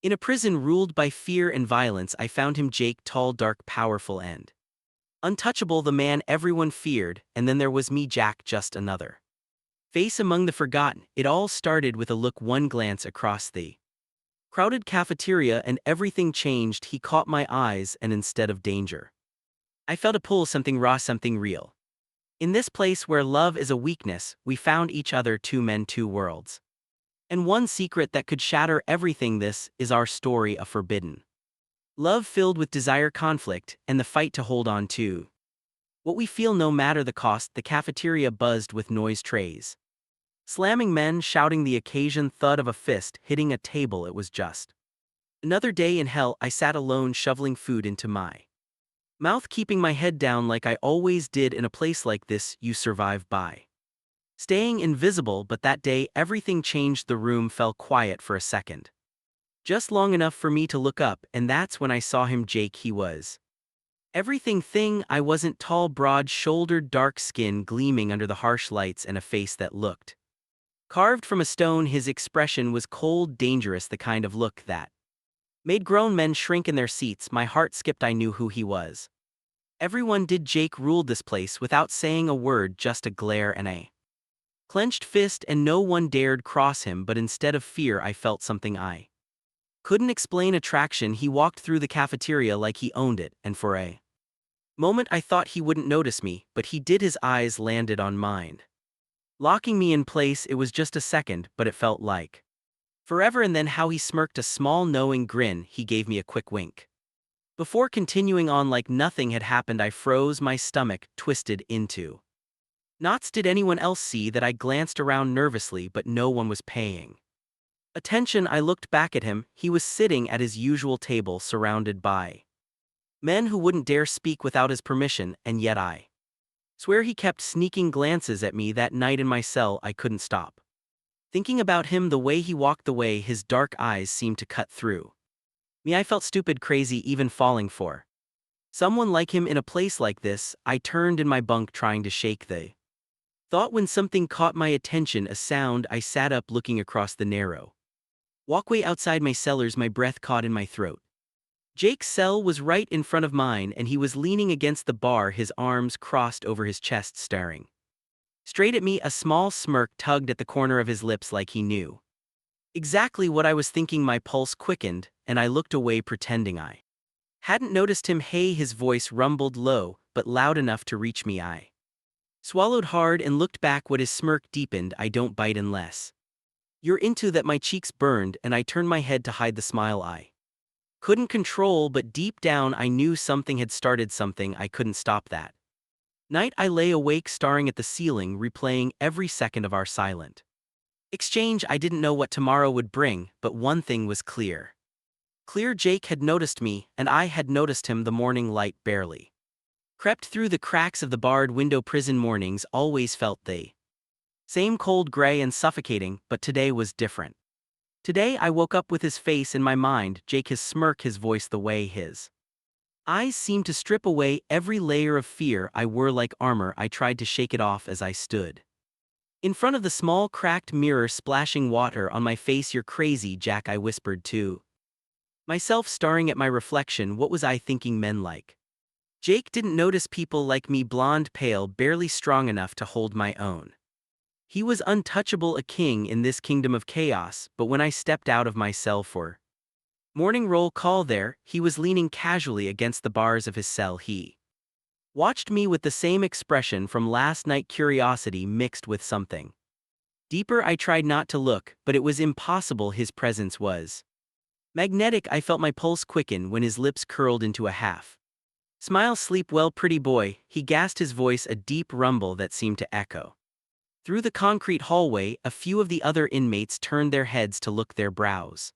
In a prison ruled by fear and violence, I found him Jake, tall, dark, powerful, and untouchable, the man everyone feared, and then there was me, Jack, just another face among the forgotten. It all started with a look, one glance across the crowded cafeteria, and everything changed. He caught my eyes, and instead of danger, I felt a pull, something raw, something real. In this place where love is a weakness, we found each other, two men, two worlds. And one secret that could shatter everything. This is our story, a forbidden love filled with desire, conflict, and the fight to hold on to what we feel no matter the cost. The cafeteria buzzed with noise, trays slamming, men shouting, the occasion thud of a fist hitting a table. It was just another day in hell. I sat alone, shoveling food into my mouth, keeping my head down like I always did. In a place like this, you survive by staying invisible. But that day, everything changed. The room fell quiet for a second, just long enough for me to look up, and that's when I saw him, Jake. He was everything thing I wasn't: tall, broad-shouldered, dark skin gleaming under the harsh lights, and a face that looked carved from a stone. His expression was cold, dangerous, the kind of look that made grown men shrink in their seats. My heart skipped. I knew who he was. Everyone did. Jake ruled this place without saying a word, just a glare and a clenched fist, and no one dared cross him. But instead of fear, I felt something I couldn't explain: attraction. He walked through the cafeteria like he owned it, and for a moment I thought he wouldn't notice me, but he did. His eyes landed on mine, locking me in place. It was just a second, but it felt like forever. And then how he smirked, a small knowing grin. He gave me a quick wink before continuing on like nothing had happened. I froze, my stomach twisted into knots. Did anyone else see that? I glanced around nervously, but no one was paying attention. I looked back at him. He was sitting at his usual table, surrounded by men who wouldn't dare speak without his permission, and yet I swear he kept sneaking glances at me. That night in my cell, I couldn't stop thinking about him, the way he walked, the way his dark eyes seemed to cut through me. I felt stupid, crazy, even falling for someone like him. In a place like this, I turned in my bunk, trying to shake the thought, when something caught my attention, a sound. I sat up, looking across the narrow walkway outside my cellars, my breath caught in my throat. Jake's cell was right in front of mine, and he was leaning against the bar, his arms crossed over his chest, staring straight at me. A small smirk tugged at the corner of his lips, like he knew exactly what I was thinking. My pulse quickened, and I looked away, pretending I hadn't noticed him. Hey, his voice rumbled low, but loud enough to reach me. I swallowed hard and looked back. What? His smirk deepened. I don't bite unless you're into that. My cheeks burned, and I turned my head to hide the smile I couldn't control, but deep down I knew something had started, something I couldn't stop. That night I lay awake, staring at the ceiling, replaying every second of our silent exchange. I didn't know what tomorrow would bring, but one thing was clear. Jake had noticed me, and I had noticed him. The morning light barely crept through the cracks of the barred window. Prison mornings always felt the same, cold, gray, and suffocating, but today was different. Today I woke up with his face in my mind, Jake, his smirk, his voice, the way his eyes seemed to strip away every layer of fear I wore like armor. I tried to shake it off as I stood in front of the small cracked mirror, splashing water on my face. You're crazy, Jack, I whispered to myself, staring at my reflection. What was I thinking? Men like Jake didn't notice people like me, blonde, pale, barely strong enough to hold my own. He was untouchable, a king in this kingdom of chaos. But when I stepped out of my cell for morning roll call, there he was, leaning casually against the bars of his cell. He watched me with the same expression from last night, curiosity mixed with something deeper. I tried not to look, but it was impossible. His presence was magnetic. I felt my pulse quicken when his lips curled into a half smile. Sleep well, pretty boy, he gasped, his voice a deep rumble that seemed to echo through the concrete hallway. A few of the other inmates turned their heads to look, their brows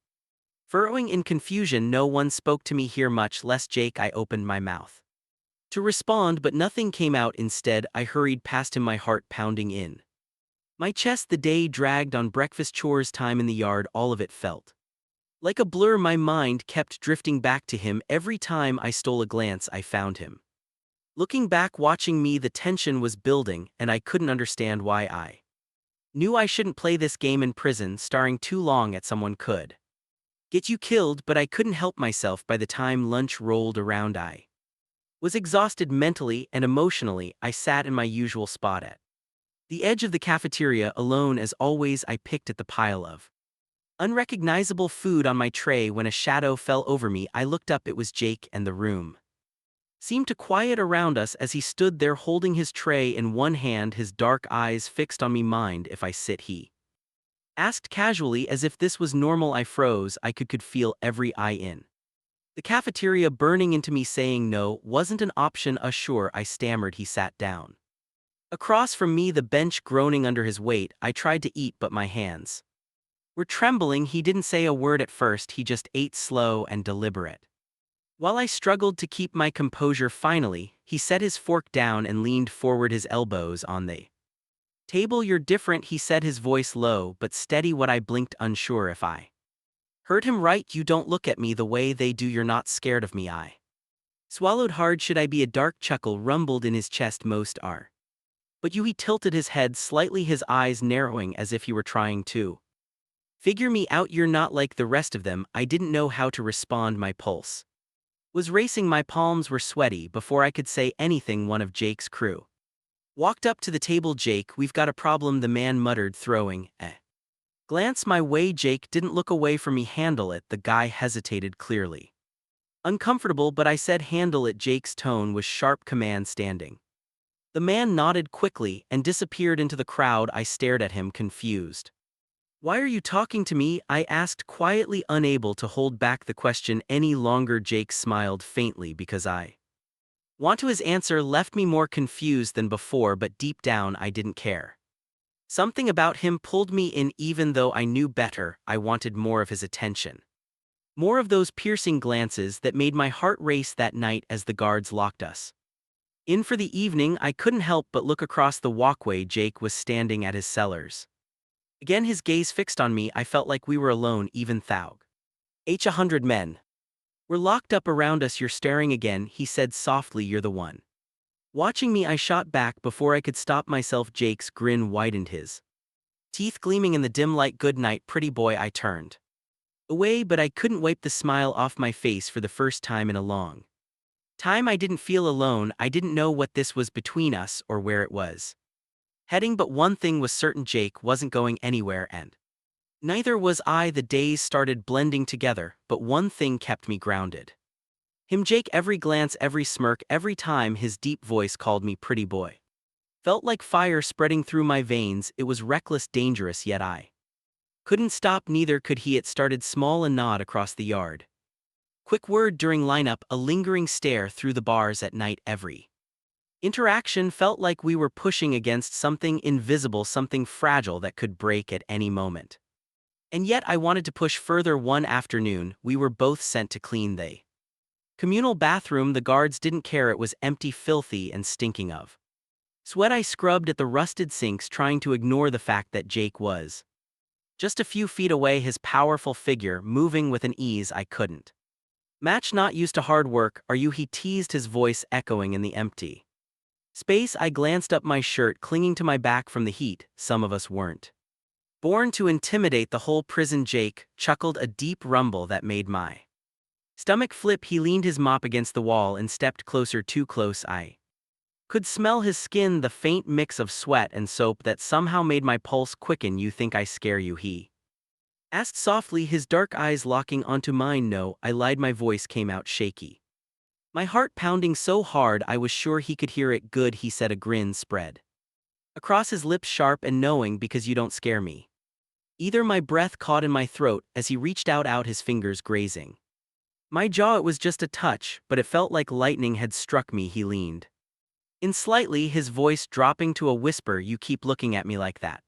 furrowing in confusion. No one spoke to me here, much less Jake. I opened my mouth to respond, but nothing came out. Instead, I hurried past him, my heart pounding in my chest. The day dragged on: breakfast, chores, time in the yard, all of it felt like a blur. My mind kept drifting back to him. Every time I stole a glance, I found him looking back, watching me. The tension was building, and I couldn't understand why. I knew I shouldn't play this game in prison, staring too long at someone could Get you killed, but I couldn't help myself by the time lunch rolled around. I was exhausted mentally and emotionally. I sat in my usual spot at the edge of the cafeteria alone as always. I picked at the pile of unrecognizable food on my tray when a shadow fell over me. I looked up. It was Jake, and the room seemed to quiet around us as he stood there holding his tray in one hand, his dark eyes fixed on me. Mind if I sit? He asked casually, as if this was normal. I froze. I could feel every eye in the cafeteria burning into me saying no wasn't an option. Sure, I stammered. He sat down across from me, the bench groaning under his weight. I tried to eat, but my hands were trembling. He didn't say a word at first. He just ate slow and deliberate. While I struggled to keep my composure, finally, he set his fork down and leaned forward, his elbows on the table. You're different, he said, his voice low but steady. What? I blinked, unsure if I heard him right. You don't look at me the way they do. You're not scared of me. I swallowed hard. Should I be? A dark chuckle rumbled in his chest. Most are. But you? He tilted his head slightly, his eyes narrowing as if he were trying to figure me out. You're not like the rest of them. I didn't know how to respond. My pulse was racing, my palms were sweaty. Before I could say anything, one of Jake's crew walked up to the table. Jake, we've got a problem, the man muttered, throwing a glance my way. Jake didn't look away from me. Handle it. The guy hesitated, clearly uncomfortable, but I said handle it. Jake's tone was sharp command. Standing. The man nodded quickly and disappeared into the crowd. I stared at him, confused. Why are you talking to me? I asked quietly, unable to hold back the question any longer. Jake smiled faintly. Because I want to. His answer left me more confused than before, but deep down I didn't care. Something about him pulled me in. Even though I knew better, I wanted more of his attention. More of those piercing glances that made my heart race. That night, as the guards locked us in for the evening, I couldn't help but look across the walkway. Jake was standing at his cellars. Again, his gaze fixed on me. I felt like we were alone. Even Thaug H100 men were locked up around us. You're staring again, he said softly. You're the one watching me. I shot back before I could stop myself. Jake's grin widened, his teeth gleaming in the dim light. Good night, pretty boy. I turned away, but I couldn't wipe the smile off my face. For the first time in a long time, I didn't feel alone. I didn't know what this was between us or where it was heading, but one thing was certain: Jake wasn't going anywhere, and neither was I. The days started blending together, but one thing kept me grounded. Him, Jake. Every glance, every smirk, every time his deep voice called me pretty boy felt like fire spreading through my veins. It was reckless, dangerous, yet I couldn't stop. Neither could he. It started small, a nod across the yard, quick word during lineup, a lingering stare through the bars at night. Every interaction felt like we were pushing against something invisible, something fragile that could break at any moment. And yet I wanted to push further. One afternoon, we were both sent to clean the communal bathroom. The guards didn't care. It was empty, filthy, and stinking of sweat. I scrubbed at the rusted sinks, trying to ignore the fact that Jake was just a few feet away, his powerful figure moving with an ease I couldn't match. Not used to hard work, are you? He teased, his voice echoing in the empty space. I glanced up, my shirt clinging to my back from the heat. Some of us weren't born to intimidate the whole prison. Jake chuckled, a deep rumble that made my stomach flip. He leaned his mop against the wall and stepped closer, too close. I could smell his skin, the faint mix of sweat and soap that somehow made my pulse quicken. You think I scare you? He asked softly, his dark eyes locking onto mine. No, I lied. My voice came out shaky, my heart pounding so hard I was sure he could hear it. Good, he said, a grin spread across his lips, sharp and knowing. Because you don't scare me either. My breath caught in my throat as he reached out, his fingers grazing my jaw. It was just a touch, but it felt like lightning had struck me. He leaned in slightly, his voice dropping to a whisper. You keep looking at me like that,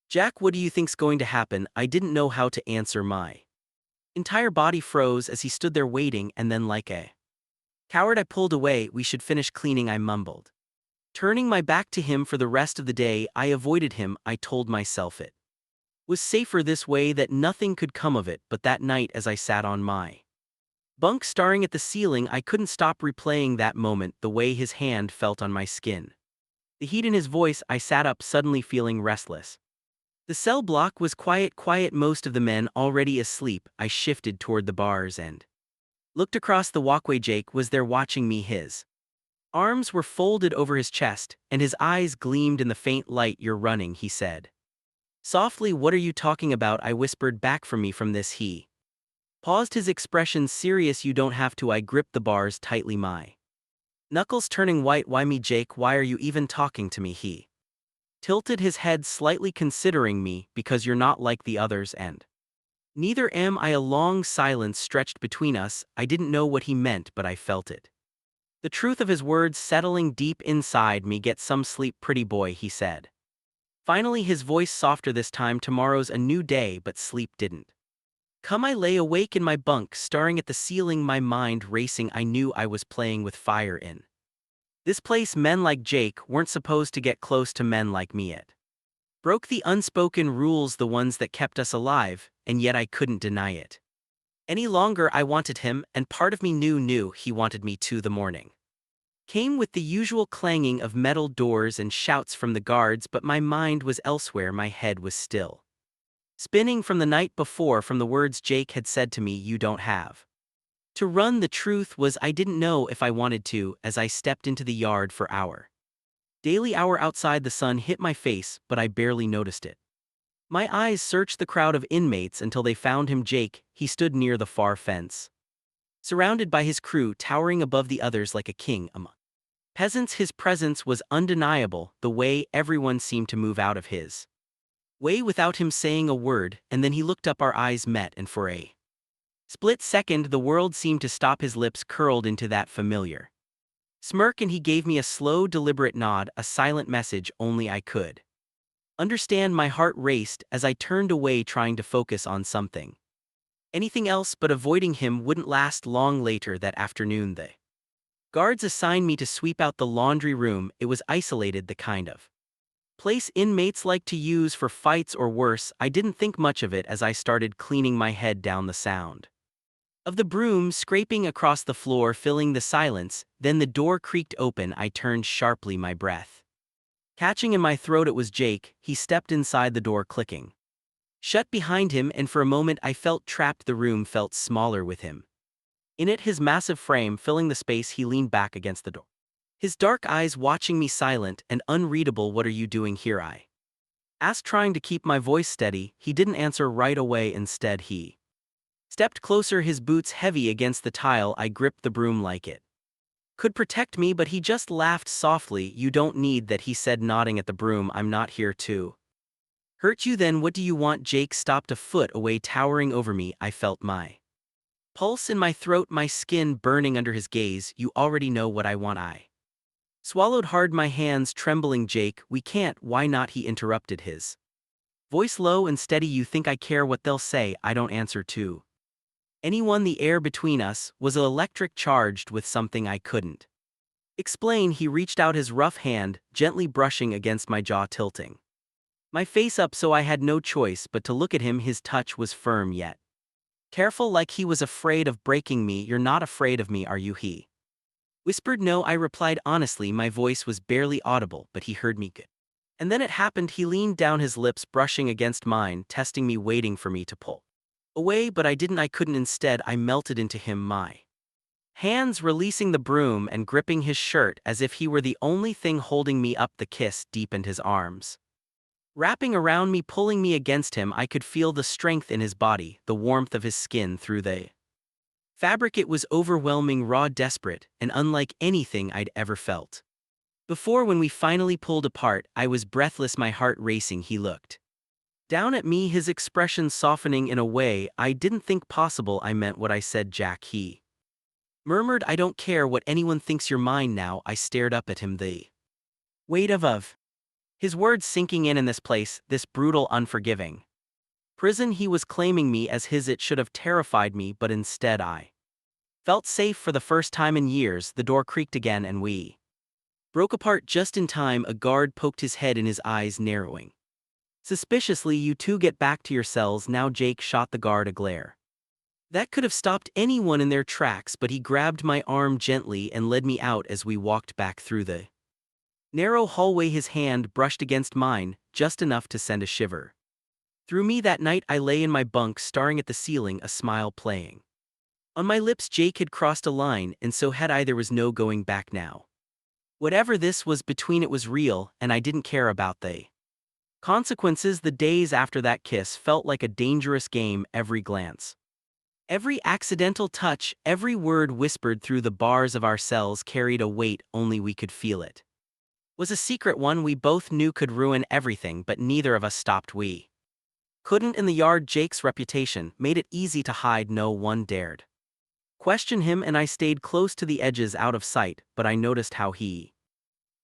Jack. What do you think's going to happen? I didn't know how to answer. My entire body froze as he stood there waiting, and then, like a coward, I pulled away. We should finish cleaning, I mumbled, turning my back to him. For the rest of the day, I avoided him. I told myself it was safer this way, that nothing could come of it. But that night, as I sat on my bunk staring at the ceiling, I couldn't stop replaying that moment, the way his hand felt on my skin, the heat in his voice. I sat up, suddenly feeling restless. The cell block was quiet, most of the men already asleep. I shifted toward the bars and looked across the walkway. Jake was there watching me. His arms were folded over his chest, and his eyes gleamed in the faint light. "You're running," he said. Softly. "What are you talking about?" I whispered back from me. From this he paused, his expression serious. "You don't have to." I gripped the bars tightly, my knuckles turning white. "Why me, Jake? Why are you even talking to me?" He tilted his head slightly, considering me. "Because you're not like the others, and neither am I." A long silence stretched between us. I didn't know what he meant, but I felt it. The truth of his words settling deep inside me. "Get some sleep, pretty boy," he said. Finally, his voice softer this time. "Tomorrow's a new day." But sleep didn't come. I lay awake in my bunk, staring at the ceiling, my mind racing. I knew I was playing with fire in this place. Men like Jake weren't supposed to get close to men like me. It broke the unspoken rules, the ones that kept us alive, and yet I couldn't deny it any longer. I wanted him, and part of me knew he wanted me too. The morning came with the usual clanging of metal doors and shouts from the guards, but my mind was elsewhere. My head was still spinning from the night before, from the words Jake had said to me. "You don't have to run." The truth was, I didn't know if I wanted to. As I stepped into the yard for our daily hour outside, the sun hit my face, but I barely noticed it. My eyes searched the crowd of inmates until they found him. Jake, he stood near the far fence, surrounded by his crew, towering above the others like a king among peasants. His presence was undeniable, the way everyone seemed to move out of his way without him saying a word, and then he looked up. Our eyes met, and for a split second the world seemed to stop. His lips curled into that familiar smirk, and he gave me a slow, deliberate nod, a silent message only I could understand. My heart raced as I turned away, trying to focus on anything else, but avoiding him wouldn't last long. Later that afternoon, the guards assigned me to sweep out the laundry room. It was isolated, the kind of place inmates like to use for fights or worse. I didn't think much of it as I started cleaning, my head down, the sound of the broom scraping across the floor filling the silence. Then the door creaked open. I turned sharply, my breath catching in my throat. It was Jake. He stepped inside, the door clicking shut behind him, and for a moment I felt trapped. The room felt smaller with him in it, his massive frame filling the space. He leaned back against the door, his dark eyes watching me, silent and unreadable. "What are you doing here?" I asked, trying to keep my voice steady. He didn't answer right away. Instead, he stepped closer, his boots heavy against the tile. I gripped the broom like it could protect me, but he just laughed softly. "You don't need that," he said, nodding at the broom. "I'm not here to hurt you." "Then what do you want?" Jake stopped a foot away, towering over me. I felt my pulse in my throat, my skin burning under his gaze. "You already know what I want." I swallowed hard, my hands trembling. "Jake, we can't." "Why not?" he interrupted, his voice low and steady. "You think I care what they'll say?" "I don't answer to anyone." The air between us was electric, charged with something I couldn't explain. He reached out his rough hand, gently brushing against my jaw, tilting my face up so I had no choice but to look at him. His touch was firm yet careful, like he was afraid of breaking me. "You're not afraid of me, are you?" he whispered. "No," I replied honestly. My voice was barely audible, but he heard me good. And then it happened. He leaned down, his lips brushing against mine, testing me, waiting for me to pull away, but I didn't. I couldn't. Instead, I melted into him, my hands releasing the broom and gripping his shirt as if he were the only thing holding me up. The kiss deepened, his arms wrapping around me, pulling me against him. I could feel the strength in his body, the warmth of his skin through the fabric. It was overwhelming, raw, desperate, and unlike anything I'd ever felt before. When we finally pulled apart, I was breathless, my heart racing. He looked down at me, his expression softening in a way I didn't think possible. "I meant what I said, Jack," he murmured. "I don't care what anyone thinks. You're mine now." I stared up at him, the weight of his words sinking in this place, this brutal, unforgiving prison he was claiming me as his. It should have terrified me, but instead I felt safe for the first time in years. The door creaked again, and we broke apart just in time. A guard poked his head in, his eyes narrowing suspiciously. "You two get back to your cells now." Jake shot the guard a glare that could have stopped anyone in their tracks, but he grabbed my arm gently and led me out. As we walked back through the narrow hallway, his hand brushed against mine, just enough to send a shiver Through me that night I lay in my bunk staring at the ceiling, a smile playing. On my lips Jake had crossed a line, and so had I. There was no going back now. Whatever this was between, it was real, and I didn't care about the consequences. The days after that kiss felt like a dangerous game. Every glance, every accidental touch, every word whispered through the bars of our cells carried a weight only we could feel. It was a secret, one we both knew could ruin everything, but neither of us stopped. We couldn't. In the yard, Jake's reputation made it easy to hide. No one dared question him, and I stayed close to the edges, out of sight, but I noticed how he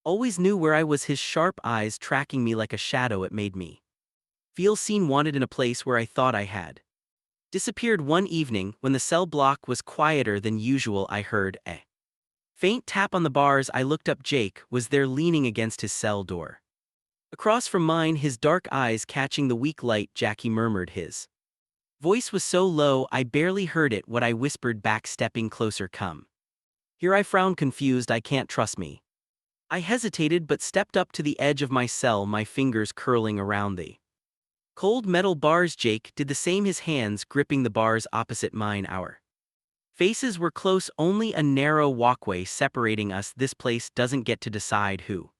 always knew where I was, his sharp eyes tracking me like a shadow. It made me feel seen, wanted in a place where I thought I had disappeared. One evening, when the cell block was quieter than usual, I heard a faint tap on the bars. I looked up. Jake was there, leaning against his cell door across from mine, his dark eyes catching the weak light. "Jack," he murmured. His voice was so low I barely heard it. What I whispered back, stepping closer. "Come here." I frowned, confused. "I can't, trust me." I hesitated but stepped up to the edge of my cell, my fingers curling around the cold metal bars. Jake did the same, his hands gripping the bars opposite mine. Our faces were close, only a narrow walkway separating us. "This place doesn't get to decide who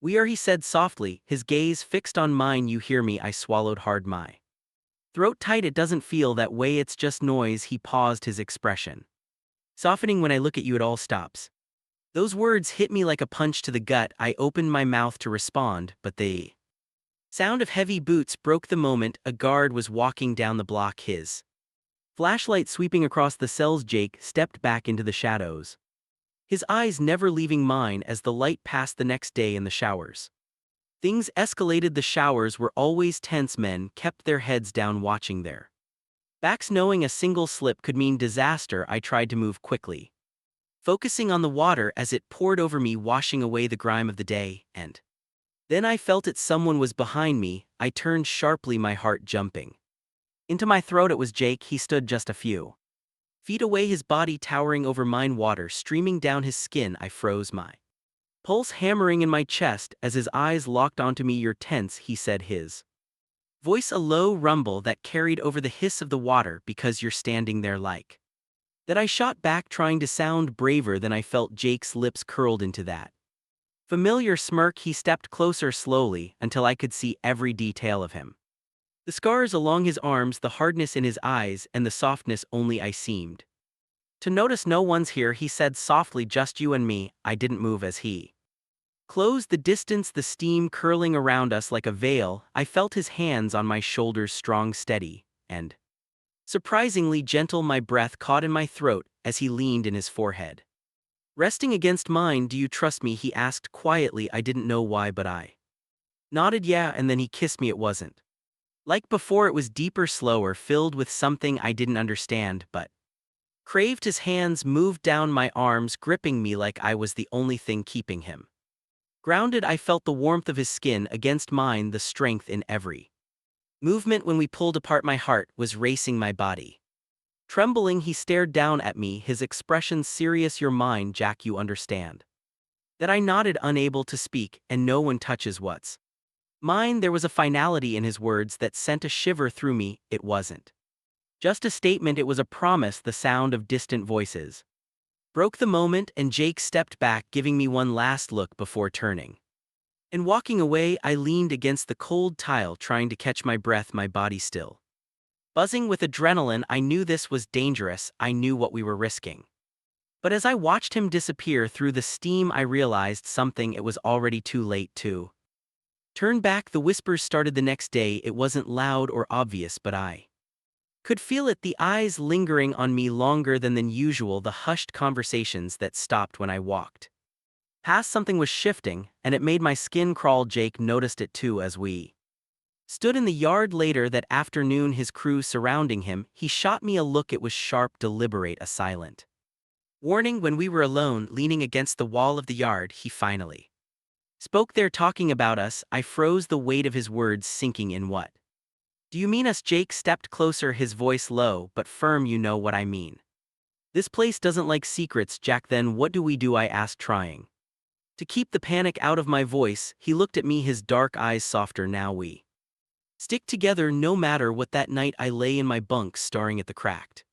we are," he said softly, his gaze fixed on mine. "You hear me?" I swallowed hard, my throat tight. "It doesn't feel that way, it's just noise." He paused, his expression softening. "When I look at you, it all stops." Those words hit me like a punch to the gut. I opened my mouth to respond, but the sound of heavy boots broke the moment. A guard was walking down the block, his flashlight sweeping across the cells. Jake stepped back into the shadows, his eyes never leaving mine. As the light passed, the next day in the showers, things escalated. The showers were always tense. Men kept their heads down, watching their backs, knowing a single slip could mean disaster. I tried to move quickly, focusing on the water as it poured over me, washing away the grime of the day, and then I felt it. Someone was behind me. I turned sharply, my heart jumping into my throat. It was Jake. He stood just a few feet away, his body towering over mine, water streaming down his skin. I froze, my pulse hammering in my chest as his eyes locked onto me. "You're tense," he said, his voice a low rumble that carried over the hiss of the water. "Because you're standing there like that." I shot back, trying to sound braver. Then I felt Jake's lips curled into that familiar smirk. He stepped closer slowly until I could see every detail of him. The scars along his arms, the hardness in his eyes, and the softness only I seemed to notice. "No one's here," he said softly, "just you and me." I didn't move as he closed the distance, the steam curling around us like a veil. I felt his hands on my shoulders, strong, steady, and surprisingly gentle. My breath caught in my throat as he leaned in, his forehead resting against mine. "Do you trust me?" he asked quietly. I didn't know why, but I nodded. "Yeah." And then he kissed me. It wasn't like before. It was deeper, slower, filled with something I didn't understand but craved. His hands moved down my arms, gripping me like I was the only thing keeping him grounded. I felt the warmth of his skin against mine, the strength in every movement. When we pulled apart, my heart was racing, my body trembling. He stared down at me, his expression serious. "You're mine, Jack, you understand that?" I nodded, unable to speak. "And no one touches what's mine." There was a finality in his words that sent a shiver through me. It wasn't just a statement, it was a promise. The sound of distant voices broke the moment, and Jake stepped back, giving me one last look before turning and walking away. I leaned against the cold tile, trying to catch my breath, my body still buzzing with adrenaline. I knew this was dangerous. I knew what we were risking. But as I watched him disappear through the steam, I realized something. It was already too late to turn back. The whispers started the next day. It wasn't loud or obvious, but I could feel it, the eyes lingering on me longer than usual, the hushed conversations that stopped when I walked past. Something was shifting, and it made my skin crawl. Jake noticed it too. As we stood in the yard later that afternoon, his crew surrounding him, he shot me a look. It was sharp, deliberate, a silent warning. When we were alone, leaning against the wall of the yard, he finally spoke. "They're talking about us." I froze, the weight of his words sinking in. "What do you mean us?" Jake stepped closer, his voice low but firm. "You know what I mean. This place doesn't like secrets, Jack." "Then what do we do?" I asked, trying to keep the panic out of my voice. He looked at me, his dark eyes softer. "Now we Stick together no matter what. That night I lay in my bunk staring at the cracked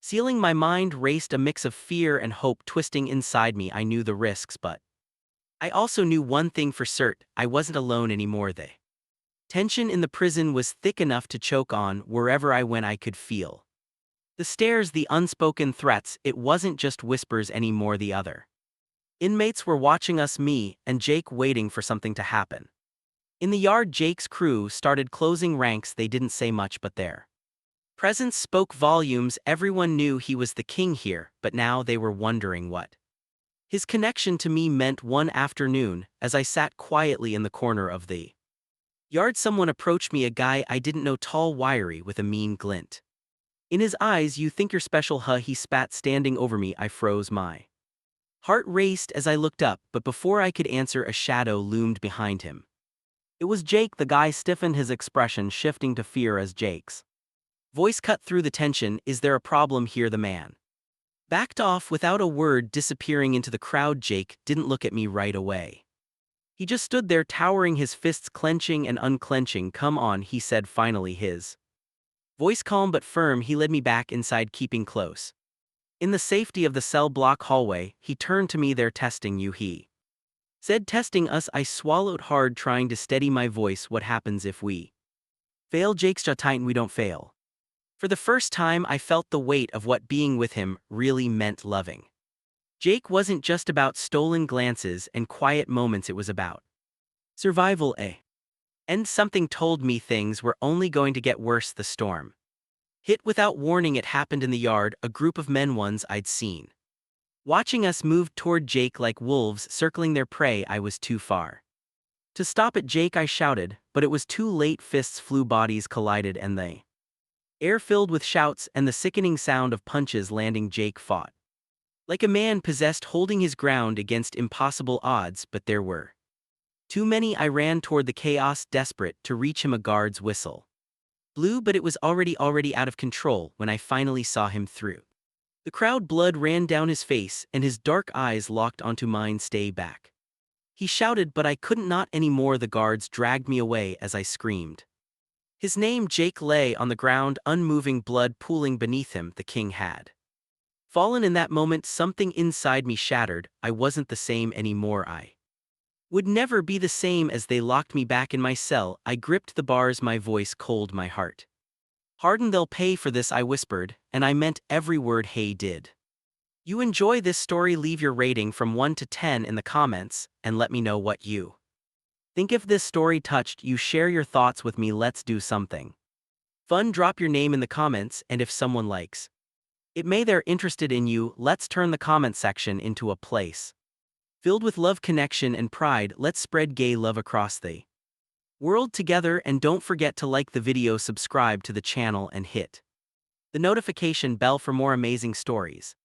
ceiling. My mind raced, a mix of fear and hope twisting inside me. I knew the risks, but I also knew one thing for certain: I wasn't alone anymore. The tension in the prison was thick enough to choke on. Wherever I went I could feel the stares, the unspoken threats. It wasn't just whispers anymore. The other inmates were watching us, me and Jake, waiting for something to happen. In the yard, Jake's crew started closing ranks. They didn't say much, but their presence spoke volumes. Everyone knew he was the king here, but now they were wondering what his connection to me meant. One afternoon, as I sat quietly in the corner of the yard, someone approached me, a guy I didn't know, tall, wiry, with a mean glint in his eyes. "You think you're special, huh?" he spat, standing over me. I froze. My heart raced as I looked up, but before I could answer, a shadow loomed behind him. It was Jake. The guy stiffened, his expression shifting to fear as Jake's voice cut through the tension. "Is there a problem here?" The man backed off without a word, disappearing into the crowd. Jake didn't look at me right away. He just stood there, towering, his fists clenching and unclenching. "Come on," he said finally, his voice calm but firm. He led me back inside, keeping close. In the safety of the cell block hallway, he turned to me. "They're testing you," he said. "Testing us?" I swallowed hard, trying to steady my voice. "What happens if we fail?" Jake's jaw tightened. "We don't fail." For the first time, I felt the weight of what being with him really meant. Loving Jake wasn't just about stolen glances and quiet moments. It was about survival. And something told me things were only going to get worse. The storm hit without warning. It happened in the yard. A group of men, ones I'd seen watching us, moved toward Jake like wolves circling their prey. I was too far to stop it. "Jake," I shouted, but it was too late. Fists flew, bodies collided, and the air filled with shouts and the sickening sound of punches landing. Jake fought like a man possessed, holding his ground against impossible odds, but there were too many. I ran toward the chaos, desperate to reach him. A guard's whistle blew, but it was already out of control when I finally saw him through the crowd. Blood ran down his face, and his dark eyes locked onto mine. "Stay back," he shouted, but I couldn't. Not anymore. The guards dragged me away as I screamed his name. Jake lay on the ground, unmoving, blood pooling beneath him. The king had fallen. In that moment, something inside me shattered. I wasn't the same anymore. I would never be the same. As they locked me back in my cell, I gripped the bars, my voice cold, my heart hardened. "They'll pay for this," I whispered, and I meant every word. Hey, did you enjoy this story? Leave your rating from 1 to 10 in the comments, and let me know what you think. If this story touched you, share your thoughts with me. Let's do something fun. Drop your name in the comments, and if someone likes it, may they're interested in you. Let's turn the comment section into a place filled with love, connection, and pride. Let's spread gay love across the world together. And don't forget to like the video, subscribe to the channel, and hit the notification bell for more amazing stories.